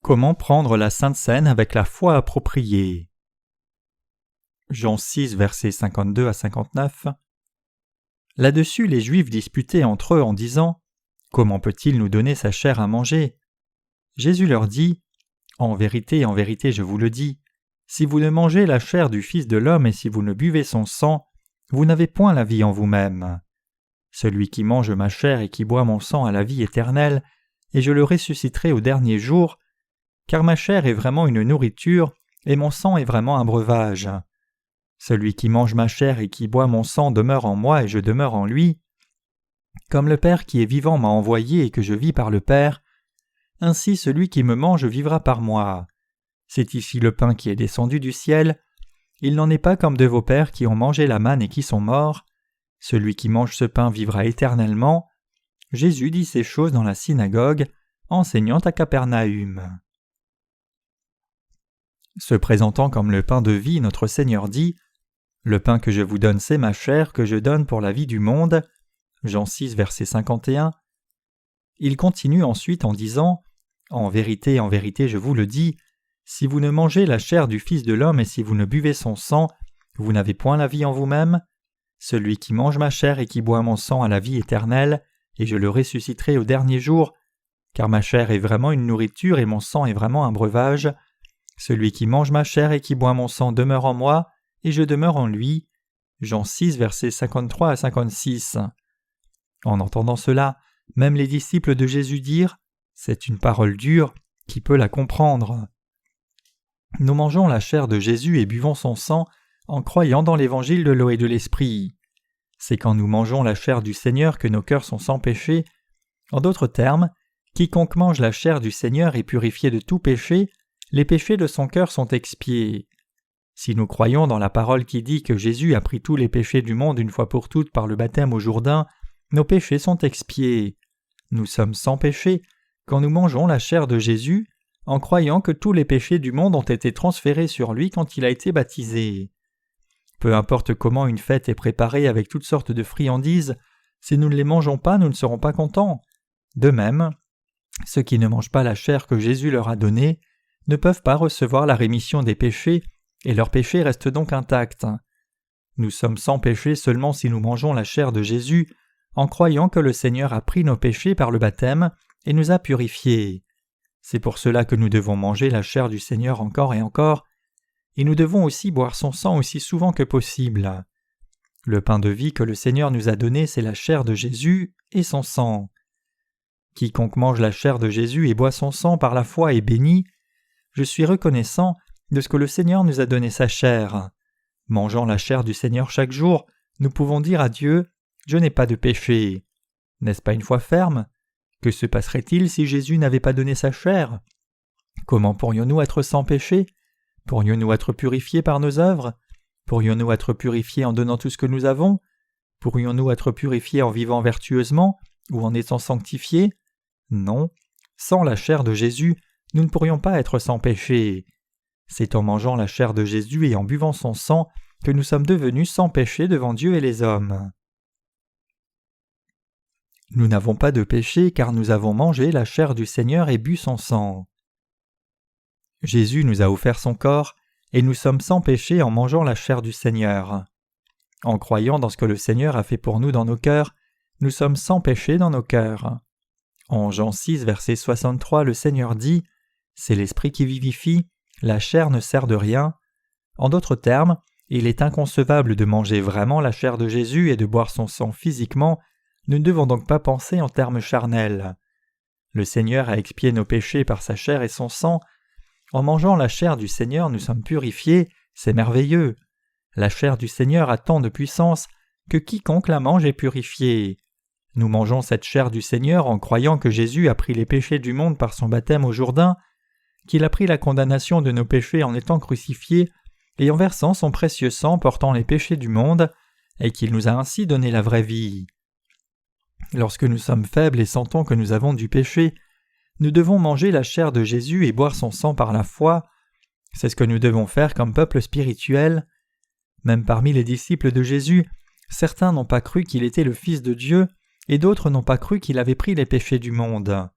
Comment prendre la Sainte Seine avec la foi appropriée? Jean 6, versets 52 à 59. Là-dessus, les Juifs disputaient entre eux en disant « Comment peut-il nous donner sa chair à manger ?» Jésus leur dit « en vérité, je vous le dis, si vous ne mangez la chair du Fils de l'homme et si vous ne buvez son sang, vous n'avez point la vie en vous-même. Celui qui mange ma chair et qui boit mon sang a la vie éternelle, et je le ressusciterai au dernier jour, car ma chair est vraiment une nourriture, et mon sang est vraiment un breuvage. Celui qui mange ma chair et qui boit mon sang demeure en moi et je demeure en lui. Comme le Père qui est vivant m'a envoyé et que je vis par le Père, ainsi celui qui me mange vivra par moi. C'est ici le pain qui est descendu du ciel. Il n'en est pas comme de vos pères qui ont mangé la manne et qui sont morts. Celui qui mange ce pain vivra éternellement. » Jésus dit ces choses dans la synagogue, enseignant à Capernaüm. Se présentant comme le pain de vie, notre Seigneur dit « Le pain que je vous donne, c'est ma chair que je donne pour la vie du monde. » Jean 6, verset 51. Il continue ensuite en disant « en vérité, je vous le dis, si vous ne mangez la chair du Fils de l'homme et si vous ne buvez son sang, vous n'avez point la vie en vous-même. Celui qui mange ma chair et qui boit mon sang a la vie éternelle, et je le ressusciterai au dernier jour, car ma chair est vraiment une nourriture et mon sang est vraiment un breuvage. Celui qui mange ma chair et qui boit mon sang demeure en moi, et je demeure en lui. » Jean 6, versets 53 à 56. En entendant cela, même les disciples de Jésus dirent « C'est une parole dure, qui peut la comprendre ?» Nous mangeons la chair de Jésus et buvons son sang en croyant dans l'évangile de l'eau et de l'esprit. C'est quand nous mangeons la chair du Seigneur que nos cœurs sont sans péché. En d'autres termes, quiconque mange la chair du Seigneur est purifié de tout péché, les péchés de son cœur sont expiés. Si nous croyons dans la parole qui dit que Jésus a pris tous les péchés du monde une fois pour toutes par le baptême au Jourdain, nos péchés sont expiés. Nous sommes sans péché quand nous mangeons la chair de Jésus, en croyant que tous les péchés du monde ont été transférés sur lui quand il a été baptisé. Peu importe comment une fête est préparée avec toutes sortes de friandises, si nous ne les mangeons pas, nous ne serons pas contents. De même, ceux qui ne mangent pas la chair que Jésus leur a donnée ne peuvent pas recevoir la rémission des péchés, et leurs péchés restent donc intacts. Nous sommes sans péché seulement si nous mangeons la chair de Jésus, en croyant que le Seigneur a pris nos péchés par le baptême et nous a purifiés. C'est pour cela que nous devons manger la chair du Seigneur encore et encore, et nous devons aussi boire son sang aussi souvent que possible. Le pain de vie que le Seigneur nous a donné, c'est la chair de Jésus et son sang. Quiconque mange la chair de Jésus et boit son sang par la foi est béni. Je suis reconnaissant de ce que le Seigneur nous a donné sa chair. Mangeant la chair du Seigneur chaque jour, nous pouvons dire à Dieu « Je n'ai pas de péché ». N'est-ce pas une foi ferme? Que se passerait-il si Jésus n'avait pas donné sa chair? Comment pourrions-nous être sans péché? Pourrions-nous être purifiés par nos œuvres? Pourrions-nous être purifiés en donnant tout ce que nous avons? Pourrions-nous être purifiés en vivant vertueusement ou en étant sanctifiés? Non. Sans la chair de Jésus, nous ne pourrions pas être sans péché. C'est en mangeant la chair de Jésus et en buvant son sang que nous sommes devenus sans péché devant Dieu et les hommes. Nous n'avons pas de péché car nous avons mangé la chair du Seigneur et bu son sang. Jésus nous a offert son corps et nous sommes sans péché en mangeant la chair du Seigneur. En croyant dans ce que le Seigneur a fait pour nous dans nos cœurs, nous sommes sans péché dans nos cœurs. En Jean 6, verset 63, le Seigneur dit « C'est l'Esprit qui vivifie, la chair ne sert de rien. » En d'autres termes, il est inconcevable de manger vraiment la chair de Jésus et de boire son sang physiquement. Nous ne devons donc pas penser en termes charnels. Le Seigneur a expié nos péchés par sa chair et son sang. En mangeant la chair du Seigneur, nous sommes purifiés, c'est merveilleux. La chair du Seigneur a tant de puissance que quiconque la mange est purifié. Nous mangeons cette chair du Seigneur en croyant que Jésus a pris les péchés du monde par son baptême au Jourdain, qu'il a pris la condamnation de nos péchés en étant crucifié et en versant son précieux sang portant les péchés du monde, et qu'il nous a ainsi donné la vraie vie. Lorsque nous sommes faibles et sentons que nous avons du péché, nous devons manger la chair de Jésus et boire son sang par la foi. C'est ce que nous devons faire comme peuple spirituel. Même parmi les disciples de Jésus, certains n'ont pas cru qu'il était le Fils de Dieu, et d'autres n'ont pas cru qu'il avait pris les péchés du monde.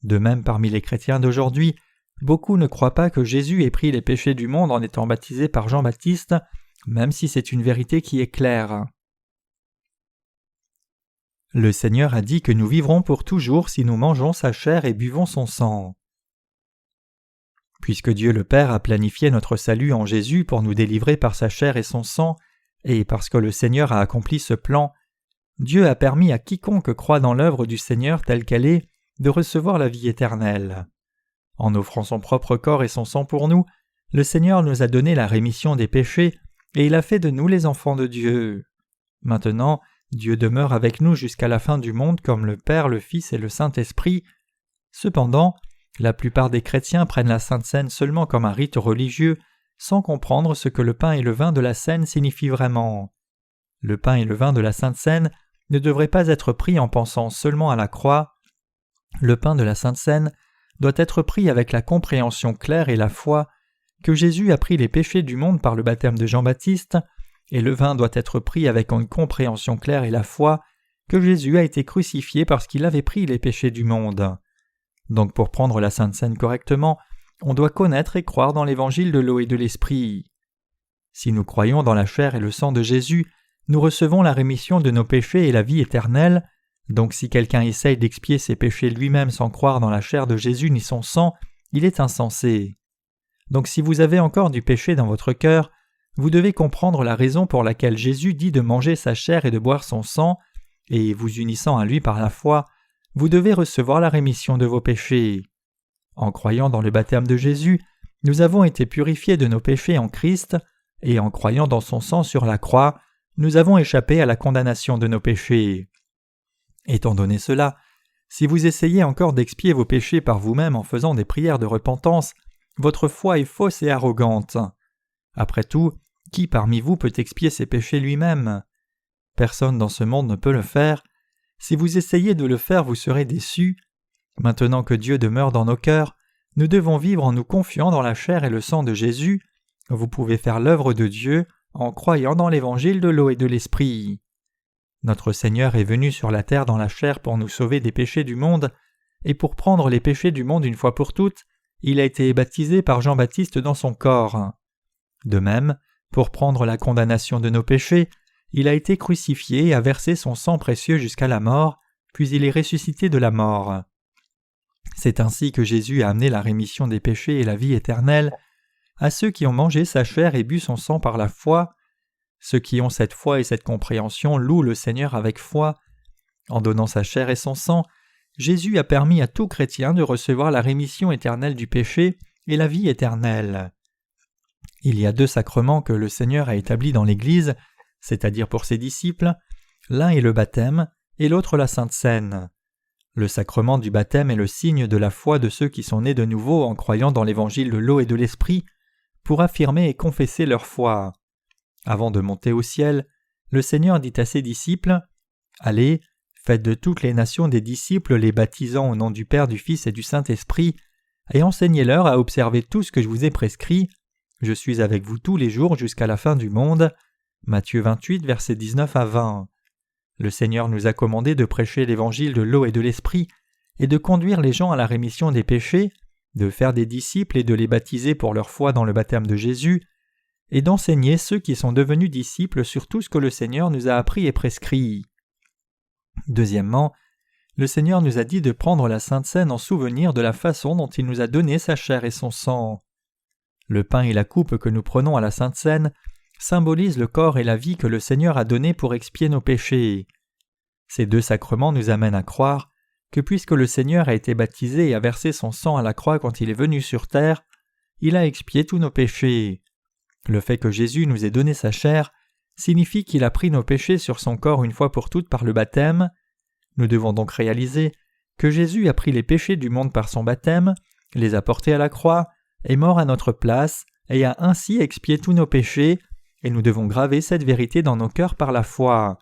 De même, parmi les chrétiens d'aujourd'hui, beaucoup ne croient pas que Jésus ait pris les péchés du monde en étant baptisé par Jean-Baptiste, même si c'est une vérité qui est claire. Le Seigneur a dit que nous vivrons pour toujours si nous mangeons sa chair et buvons son sang. Puisque Dieu le Père a planifié notre salut en Jésus pour nous délivrer par sa chair et son sang, et parce que le Seigneur a accompli ce plan, Dieu a permis à quiconque croit dans l'œuvre du Seigneur telle qu'elle est de recevoir la vie éternelle. En offrant son propre corps et son sang pour nous, le Seigneur nous a donné la rémission des péchés et il a fait de nous les enfants de Dieu. Maintenant, Dieu demeure avec nous jusqu'à la fin du monde comme le Père, le Fils et le Saint-Esprit. Cependant, la plupart des chrétiens prennent la Sainte Seine seulement comme un rite religieux, sans comprendre ce que le pain et le vin de la Seine signifient vraiment. Le pain et le vin de la Sainte Seine ne devraient pas être pris en pensant seulement à la croix. Le pain de la Sainte Seine doit être pris avec la compréhension claire et la foi que Jésus a pris les péchés du monde par le baptême de Jean-Baptiste, et le vin doit être pris avec une compréhension claire et la foi que Jésus a été crucifié parce qu'il avait pris les péchés du monde. Donc pour prendre la Sainte Seine correctement, on doit connaître et croire dans l'évangile de l'eau et de l'esprit. Si nous croyons dans la chair et le sang de Jésus, nous recevons la rémission de nos péchés et la vie éternelle. Donc si quelqu'un essaye d'expier ses péchés lui-même sans croire dans la chair de Jésus ni son sang, il est insensé. Donc si vous avez encore du péché dans votre cœur, vous devez comprendre la raison pour laquelle Jésus dit de manger sa chair et de boire son sang, et vous unissant à lui par la foi, vous devez recevoir la rémission de vos péchés. En croyant dans le baptême de Jésus, nous avons été purifiés de nos péchés en Christ, et en croyant dans son sang sur la croix, nous avons échappé à la condamnation de nos péchés. Étant donné cela, si vous essayez encore d'expier vos péchés par vous-même en faisant des prières de repentance, votre foi est fausse et arrogante. Après tout, qui parmi vous peut expier ses péchés lui-même? Personne dans ce monde ne peut le faire. Si vous essayez de le faire, vous serez déçus. Maintenant que Dieu demeure dans nos cœurs, nous devons vivre en nous confiant dans la chair et le sang de Jésus. Vous pouvez faire l'œuvre de Dieu en croyant dans l'évangile de l'eau et de l'esprit. Notre Seigneur est venu sur la terre dans la chair pour nous sauver des péchés du monde, et pour prendre les péchés du monde une fois pour toutes, il a été baptisé par Jean-Baptiste dans son corps. De même, pour prendre la condamnation de nos péchés, il a été crucifié et a versé son sang précieux jusqu'à la mort, puis il est ressuscité de la mort. C'est ainsi que Jésus a amené la rémission des péchés et la vie éternelle à ceux qui ont mangé sa chair et bu son sang par la foi. Ceux qui ont cette foi et cette compréhension louent le Seigneur avec foi. En donnant sa chair et son sang, Jésus a permis à tout chrétien de recevoir la rémission éternelle du péché et la vie éternelle. Il y a 2 sacrements que le Seigneur a établis dans l'Église, c'est-à-dire pour ses disciples. L'un est le baptême et l'autre la Sainte Seine. Le sacrement du baptême est le signe de la foi de ceux qui sont nés de nouveau en croyant dans l'évangile de l'eau et de l'esprit pour affirmer et confesser leur foi. Avant de monter au ciel, le Seigneur dit à ses disciples « Allez, faites de toutes les nations des disciples les baptisant au nom du Père, du Fils et du Saint-Esprit, et enseignez-leur à observer tout ce que je vous ai prescrit. Je suis avec vous tous les jours jusqu'à la fin du monde. » Matthieu 28, versets 19 à 20. Le Seigneur nous a commandé de prêcher l'évangile de l'eau et de l'esprit, et de conduire les gens à la rémission des péchés, de faire des disciples et de les baptiser pour leur foi dans le baptême de Jésus, et d'enseigner ceux qui sont devenus disciples sur tout ce que le Seigneur nous a appris et prescrit. Deuxièmement, le Seigneur nous a dit de prendre la Sainte Seine en souvenir de la façon dont il nous a donné sa chair et son sang. Le pain et la coupe que nous prenons à la Sainte Seine symbolisent le corps et la vie que le Seigneur a donné pour expier nos péchés. Ces 2 sacrements nous amènent à croire que puisque le Seigneur a été baptisé et a versé son sang à la croix quand il est venu sur terre, il a expié tous nos péchés. Le fait que Jésus nous ait donné sa chair signifie qu'il a pris nos péchés sur son corps une fois pour toutes par le baptême. Nous devons donc réaliser que Jésus a pris les péchés du monde par son baptême, les a portés à la croix, est mort à notre place et a ainsi expié tous nos péchés, et nous devons graver cette vérité dans nos cœurs par la foi.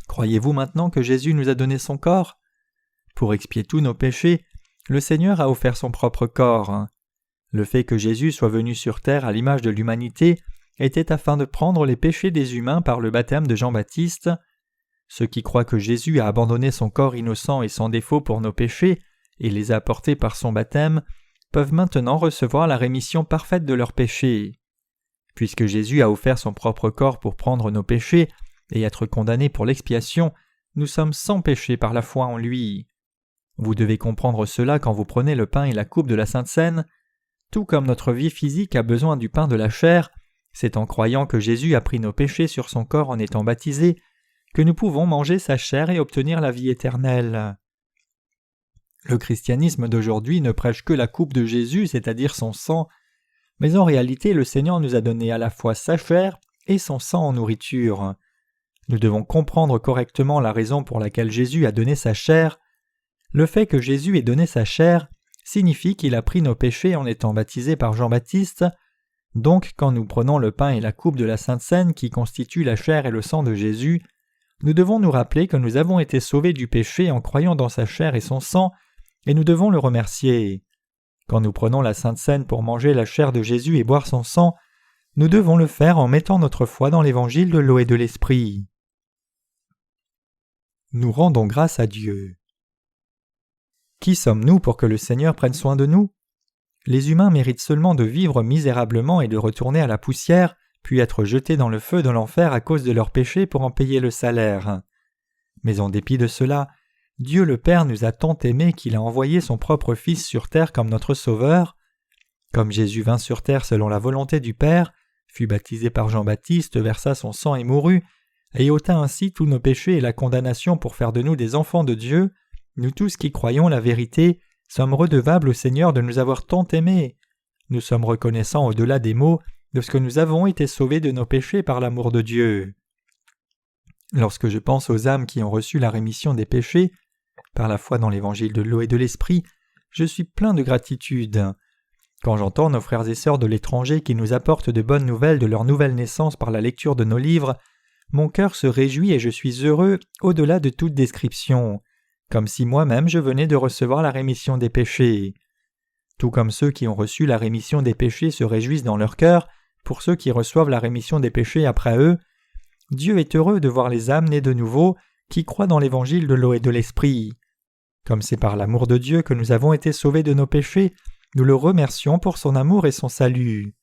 Croyez-vous maintenant que Jésus nous a donné son corps? Pour expier tous nos péchés, le Seigneur a offert son propre corps. Le fait que Jésus soit venu sur terre à l'image de l'humanité était afin de prendre les péchés des humains par le baptême de Jean-Baptiste. Ceux qui croient que Jésus a abandonné son corps innocent et sans défaut pour nos péchés et les a portés par son baptême peuvent maintenant recevoir la rémission parfaite de leurs péchés. Puisque Jésus a offert son propre corps pour prendre nos péchés et être condamné pour l'expiation, nous sommes sans péché par la foi en lui. Vous devez comprendre cela quand vous prenez le pain et la coupe de la Sainte Seine. Tout comme notre vie physique a besoin du pain de la chair, c'est en croyant que Jésus a pris nos péchés sur son corps en étant baptisé que nous pouvons manger sa chair et obtenir la vie éternelle. Le christianisme d'aujourd'hui ne prêche que la coupe de Jésus, c'est-à-dire son sang, mais en réalité le Seigneur nous a donné à la fois sa chair et son sang en nourriture. Nous devons comprendre correctement la raison pour laquelle Jésus a donné sa chair. Le fait que Jésus ait donné sa chair signifie qu'il a pris nos péchés en étant baptisé par Jean-Baptiste. Donc, quand nous prenons le pain et la coupe de la Sainte Seine qui constituent la chair et le sang de Jésus, nous devons nous rappeler que nous avons été sauvés du péché en croyant dans sa chair et son sang, et nous devons le remercier. Quand nous prenons la Sainte Seine pour manger la chair de Jésus et boire son sang, nous devons le faire en mettant notre foi dans l'évangile de l'eau et de l'esprit. Nous rendons grâce à Dieu. Qui sommes-nous pour que le Seigneur prenne soin de nous ? Les humains méritent seulement de vivre misérablement et de retourner à la poussière, puis être jetés dans le feu de l'enfer à cause de leurs péchés pour en payer le salaire. Mais en dépit de cela, Dieu le Père nous a tant aimés qu'il a envoyé son propre Fils sur terre comme notre Sauveur. Comme Jésus vint sur terre selon la volonté du Père, fut baptisé par Jean-Baptiste, versa son sang et mourut, et ôta ainsi tous nos péchés et la condamnation pour faire de nous des enfants de Dieu, nous tous qui croyons la vérité sommes redevables au Seigneur de nous avoir tant aimés. Nous sommes reconnaissants au-delà des mots de ce que nous avons été sauvés de nos péchés par l'amour de Dieu. Lorsque je pense aux âmes qui ont reçu la rémission des péchés, par la foi dans l'évangile de l'eau et de l'esprit, je suis plein de gratitude. Quand j'entends nos frères et sœurs de l'étranger qui nous apportent de bonnes nouvelles de leur nouvelle naissance par la lecture de nos livres, mon cœur se réjouit et je suis heureux au-delà de toute description, comme si moi-même je venais de recevoir la rémission des péchés. Tout comme ceux qui ont reçu la rémission des péchés se réjouissent dans leur cœur pour ceux qui reçoivent la rémission des péchés après eux, Dieu est heureux de voir les âmes nées de nouveau qui croient dans l'évangile de l'eau et de l'esprit. Comme c'est par l'amour de Dieu que nous avons été sauvés de nos péchés, nous le remercions pour son amour et son salut.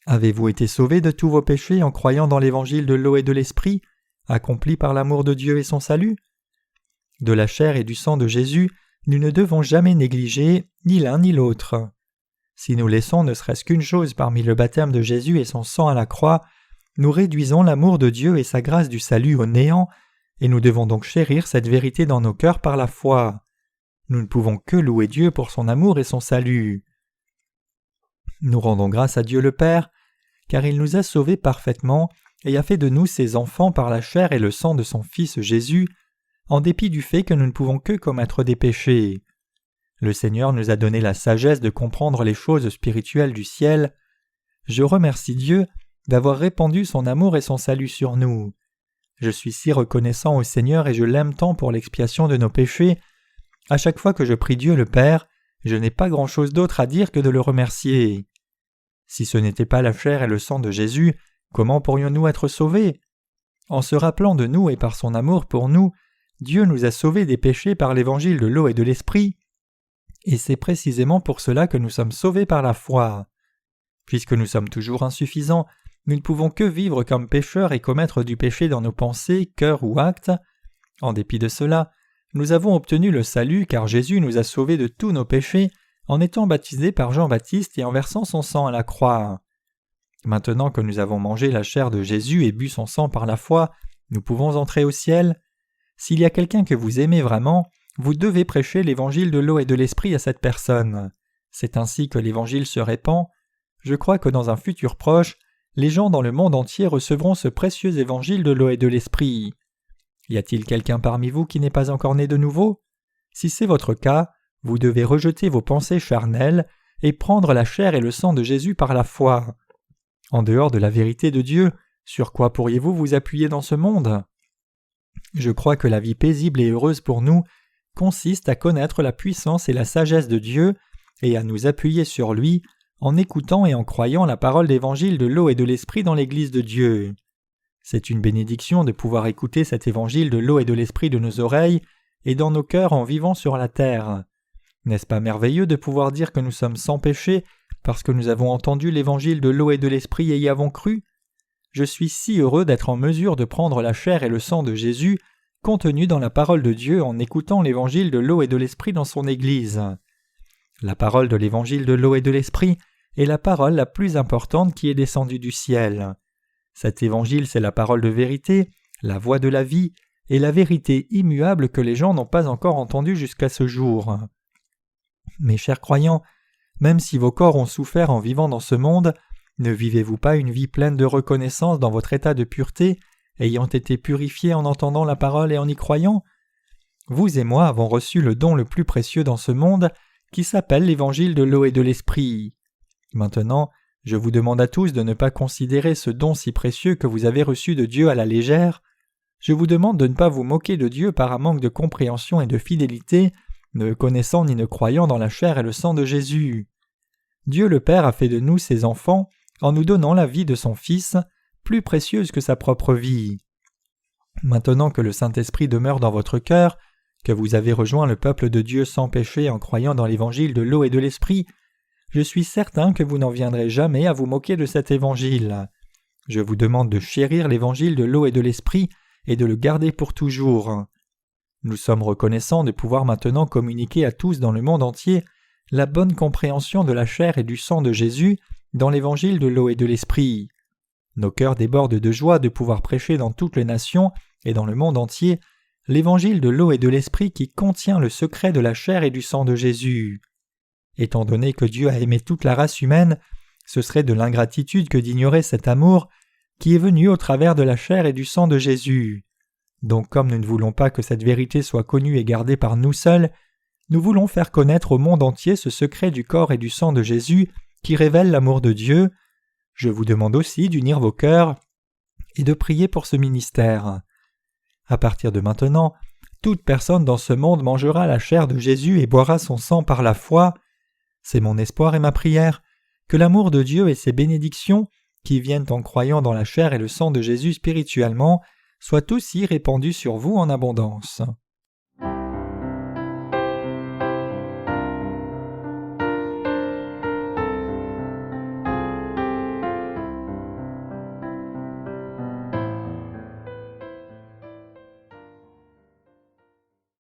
Avez-vous été sauvés de tous vos péchés en croyant dans l'évangile de l'eau et de l'esprit, accompli par l'amour de Dieu et son salut ? De la chair et du sang de Jésus, nous ne devons jamais négliger ni l'un ni l'autre. Si nous laissons ne serait-ce qu'une chose parmi le baptême de Jésus et son sang à la croix, nous réduisons l'amour de Dieu et sa grâce du salut au néant, et nous devons donc chérir cette vérité dans nos cœurs par la foi. Nous ne pouvons que louer Dieu pour son amour et son salut. Nous rendons grâce à Dieu le Père, car il nous a sauvés parfaitement et a fait de nous ses enfants par la chair et le sang de son Fils Jésus, en dépit du fait que nous ne pouvons que commettre des péchés. Le Seigneur nous a donné la sagesse de comprendre les choses spirituelles du ciel. Je remercie Dieu d'avoir répandu son amour et son salut sur nous. Je suis si reconnaissant au Seigneur et je l'aime tant pour l'expiation de nos péchés. À chaque fois que je prie Dieu le Père, je n'ai pas grand-chose d'autre à dire que de le remercier. Si ce n'était pas la chair et le sang de Jésus, comment pourrions-nous être sauvés ? En se rappelant de nous et par son amour pour nous, Dieu nous a sauvés des péchés par l'évangile de l'eau et de l'esprit, et c'est précisément pour cela que nous sommes sauvés par la foi. Puisque nous sommes toujours insuffisants, nous ne pouvons que vivre comme pécheurs et commettre du péché dans nos pensées, cœurs ou actes. En dépit de cela, nous avons obtenu le salut car Jésus nous a sauvés de tous nos péchés en étant baptisé par Jean-Baptiste et en versant son sang à la croix. Maintenant que nous avons mangé la chair de Jésus et bu son sang par la foi, nous pouvons entrer au ciel. S'il y a quelqu'un que vous aimez vraiment, vous devez prêcher l'évangile de l'eau et de l'esprit à cette personne. C'est ainsi que l'évangile se répand. Je crois que dans un futur proche, les gens dans le monde entier recevront ce précieux évangile de l'eau et de l'esprit. Y a-t-il quelqu'un parmi vous qui n'est pas encore né de nouveau ? Si c'est votre cas, vous devez rejeter vos pensées charnelles et prendre la chair et le sang de Jésus par la foi. En dehors de la vérité de Dieu, sur quoi pourriez-vous vous appuyer dans ce monde ? Je crois que la vie paisible et heureuse pour nous consiste à connaître la puissance et la sagesse de Dieu et à nous appuyer sur lui en écoutant et en croyant la parole d'évangile de l'eau et de l'esprit dans l'Église de Dieu. C'est une bénédiction de pouvoir écouter cet évangile de l'eau et de l'esprit de nos oreilles et dans nos cœurs en vivant sur la terre. N'est-ce pas merveilleux de pouvoir dire que nous sommes sans péché parce que nous avons entendu l'évangile de l'eau et de l'esprit et y avons cru ? Je suis si heureux d'être en mesure de prendre la chair et le sang de Jésus contenu dans la parole de Dieu en écoutant l'évangile de l'eau et de l'esprit dans son Église. La parole de l'évangile de l'eau et de l'esprit est la parole la plus importante qui est descendue du ciel. Cet évangile, c'est la parole de vérité, la voie de la vie et la vérité immuable que les gens n'ont pas encore entendue jusqu'à ce jour. Mes chers croyants, même si vos corps ont souffert en vivant dans ce monde, ne vivez-vous pas une vie pleine de reconnaissance dans votre état de pureté, ayant été purifiés en entendant la parole et en y croyant ? Vous et moi avons reçu le don le plus précieux dans ce monde, qui s'appelle l'évangile de l'eau et de l'esprit. Maintenant, je vous demande à tous de ne pas considérer ce don si précieux que vous avez reçu de Dieu à la légère. Je vous demande de ne pas vous moquer de Dieu par un manque de compréhension et de fidélité, ne connaissant ni ne croyant dans la chair et le sang de Jésus. Dieu le Père a fait de nous ses enfants en nous donnant la vie de son Fils, plus précieuse que sa propre vie. Maintenant que le Saint-Esprit demeure dans votre cœur, que vous avez rejoint le peuple de Dieu sans péché en croyant dans l'évangile de l'eau et de l'esprit, je suis certain que vous n'en viendrez jamais à vous moquer de cet évangile. Je vous demande de chérir l'évangile de l'eau et de l'esprit et de le garder pour toujours. Nous sommes reconnaissants de pouvoir maintenant communiquer à tous dans le monde entier la bonne compréhension de la chair et du sang de Jésus dans l'évangile de l'eau et de l'esprit. Nos cœurs débordent de joie de pouvoir prêcher dans toutes les nations et dans le monde entier l'évangile de l'eau et de l'esprit qui contient le secret de la chair et du sang de Jésus. Étant donné que Dieu a aimé toute la race humaine, ce serait de l'ingratitude que d'ignorer cet amour qui est venu au travers de la chair et du sang de Jésus. Donc comme nous ne voulons pas que cette vérité soit connue et gardée par nous seuls, nous voulons faire connaître au monde entier ce secret du corps et du sang de Jésus qui révèle l'amour de Dieu. Je vous demande aussi d'unir vos cœurs et de prier pour ce ministère. À partir de maintenant, toute personne dans ce monde mangera la chair de Jésus et boira son sang par la foi. C'est mon espoir et ma prière que l'amour de Dieu et ses bénédictions, qui viennent en croyant dans la chair et le sang de Jésus spirituellement, soient aussi répandus sur vous en abondance.